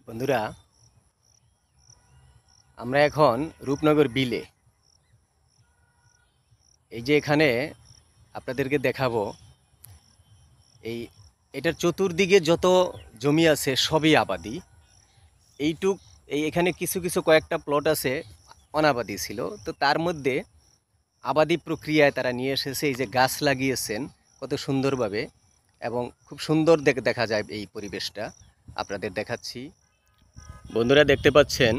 বন্ধুরা, আমরা এখন রূপনগর বিলে। এই যে এখানে আপনাদেরকে দেখাবো, এই এটার চতুর্দিকে যত জমি আছে সবই আবাদি। এইটুক এখানে কিছু কিছু কয়েকটা প্লট আছে অনাবাদি ছিল, তো তার মধ্যে আবাদি প্রক্রিয়ায় তারা নিয়ে এসেছে। এই যে গাছ লাগিয়েছেন কত সুন্দরভাবে, এবং খুব সুন্দর দেখা যায় এই পরিবেশটা। আপনাদের দেখাচ্ছি। বন্ধুরা, দেখতে পাচ্ছেন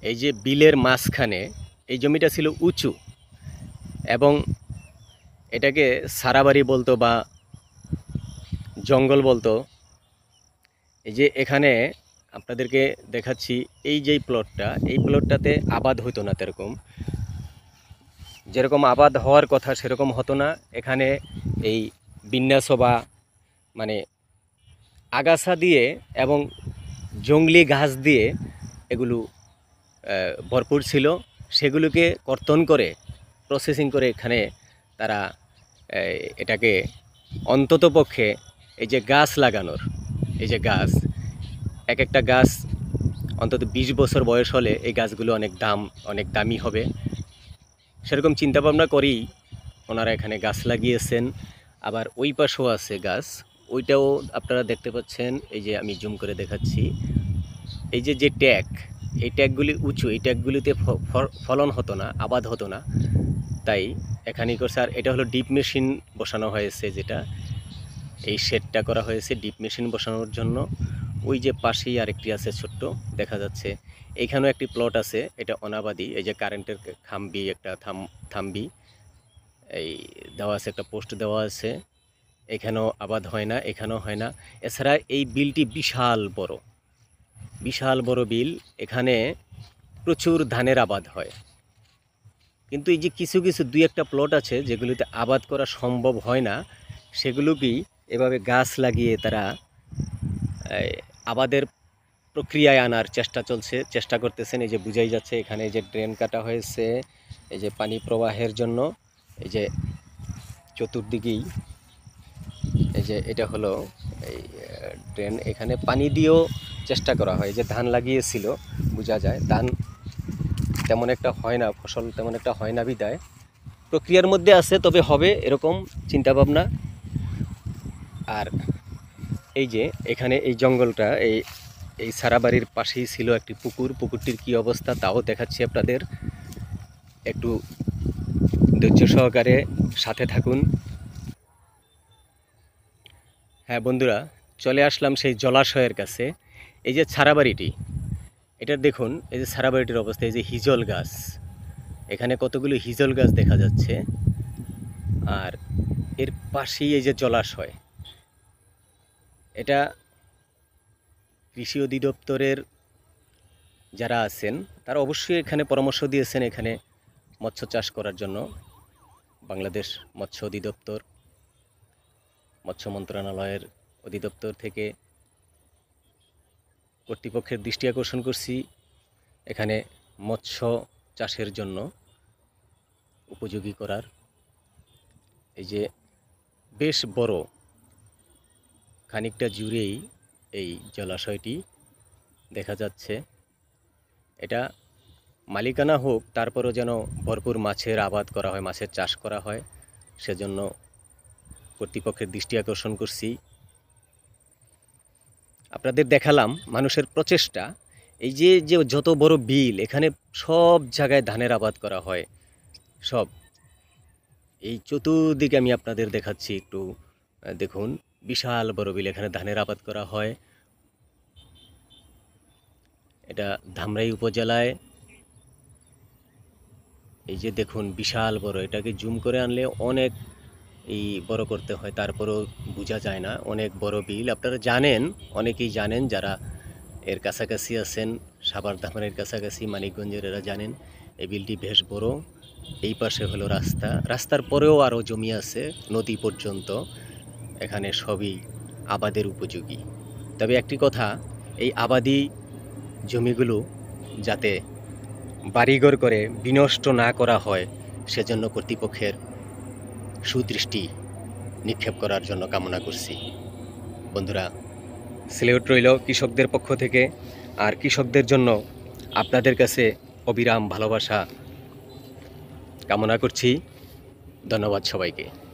এই যে বিলের মাঝখানে এই জমিটা ছিল উঁচু, এবং এটাকে সারাবাড়ি বলতো বা জঙ্গল বলতো। এই যে এখানে আপনাদেরকে দেখাচ্ছি, এই যে প্লটটা, এই প্লটটাতে আবাদ হতো না, যেরকম আবাদ হওয়ার কথা সেরকম হতো না। এখানে এই বিন্যাস বা মানে আগাছা দিয়ে এবং জংলি ঘাস দিয়ে এগুলো ভরপুর ছিল। সেগুলোকে কর্তন করে প্রসেসিং করে এখানে তারা এটাকে অন্ততপক্ষে এই যে গাছ লাগানোর, এই যে গাছ, এক একটা গাছ অন্তত 20 বছর বয়স হলে এই গাছগুলো অনেক দামি হবে, সেরকম চিন্তাভাবনা করেই ওনারা এখানে গাছ লাগিয়েছেন। আবার ওই পাশেও আছে গাছ, ওইটাও আপনারা দেখতে পাচ্ছেন। এই যে আমি জুম করে দেখাচ্ছি, এই যে যে ট্যাগ, এই ট্যাগগুলি উঁচু, এই ট্যাগগুলিতে ফলন হতো না, আবাদ হতো না, তাই এখানেই করছে। আর এটা হলো ডিপ মেশিন বসানো হয়েছে, যেটা এই শেডটা করা হয়েছে ডিপ মেশিন বসানোর জন্য। ওই যে পাশেই আরেকটি আছে ছোট্ট, দেখা যাচ্ছে। এইখানেও একটি প্লট আছে, এটা অনাবাদি। এই যে কারেন্টের খাম্বি, একটা থাম্বি এই দেওয়া আছে, একটা পোস্ট দেওয়া আছে। এখানেও আবাদ হয় না, এখানেও হয় না। এছাড়া এই বিলটি বিশাল বড় বিল। এখানে প্রচুর ধানের আবাদ হয়, কিন্তু এই যে কিছু কিছু দুই একটা প্লট আছে যেগুলিতে আবাদ করা সম্ভব হয় না, সেগুলোকেই এভাবে গাছ লাগিয়ে তারা আবাদের প্রক্রিয়ায় আনার চেষ্টা করতেছেন। এই যে বুঝাই যাচ্ছে, এখানে এই যে ড্রেন কাটা হয়েছে, এই যে পানি প্রবাহের জন্য। এই যে চতুর্দিকেই এই যে এটা হলো এই ড্রেন, এখানে পানি দিয়েও চেষ্টা করা হয়। যে ধান লাগিয়েছিল, বোঝা যায় ধান তেমন একটা হয় না, ফসল তেমন একটা হয় না, বিদায় প্রক্রিয়ার মধ্যে আছে, তবে হবে এরকম চিন্তাভাবনা। আর এই যে এখানে এই জঙ্গলটা, এই সারাবাড়ির পাশেই ছিল একটি পুকুর। পুকুরটির কি অবস্থা তাও দেখাচ্ছি আপনাদের, একটু ধৈর্য সহকারে সাথে থাকুন। হ্যাঁ বন্ধুরা, চলে আসলাম সেই জলাশয়ের কাছে। এই যে ছাড়াবাড়িটি, এটা দেখুন, এই যে ছাড়াবাড়িটির অবস্থা। এই যে হিজল গাছ, এখানে কতগুলো হিজল গাছ দেখা যাচ্ছে। আর এর পাশেই এই যে জলাশয়, এটা কৃষি অধিদপ্তরের যারা আছেন তারা অবশ্যই এখানে পরামর্শ দিয়েছেন এখানে মৎস্য চাষ করার জন্য। বাংলাদেশ মৎস্য অধিদপ্তর, মৎস্য মন্ত্রণালয়ের অধিদপ্তর থেকে কর্তৃপক্ষের দৃষ্টি আকর্ষণ করছি, এখানে মৎস্য চাষের জন্য উপযোগী করার। এই যে বেশ বড়, খানিকটা জুড়েই এই জলাশয়টি দেখা যাচ্ছে। এটা মালিকানা হোক, তারপরও যেন ভরপুর মাছের আবাদ করা হয়, মাছের চাষ করা হয়, সেজন্য কর্তৃপক্ষের দৃষ্টি আকর্ষণ করছি। আপনাদের দেখালাম মানুষের প্রচেষ্টা। এই যে যে যত বড় বিল, এখানে সব জায়গায় ধানের আবাদ করা হয়, সব। এই চতুর্দিকে আমি আপনাদের দেখাচ্ছি, একটু দেখুন, বিশাল বড় বিল, এখানে ধানের আবাদ করা হয়। এটা ধামরাই উপজেলায়। এই যে দেখুন, বিশাল বড়, এটাকে জুম করে আনলে অনেক বড় করতে হয়, তারপরেও বোঝা যায় না, অনেক বড় বিল। আপনারা জানেন, অনেকেই জানেন যারা এর কাছাকাছি আছেন, সাভার ধামরাইয়ের কাছাকাছি, মানিকগঞ্জের, এরা জানেন এই বিলটি বেশ বড়। এই পাশে হলো রাস্তার পরেও আরও জমি আছে নদী পর্যন্ত, এখানে সবই আবাদের উপযোগী। তবে একটি কথা, এই আবাদি জমিগুলো যাতে বাড়িঘর করে বিনষ্ট না করা হয়, সেজন্য কর্তৃপক্ষের সুদৃষ্টি নিক্ষেপ করার জন্য কামনা করছি। বন্ধুরা, স্যালুট রইল কৃষকদের পক্ষ থেকে। আর কৃষকদের জন্য আপনাদের কাছে অবিরাম ভালোবাসা কামনা করছি। ধন্যবাদ সবাইকে।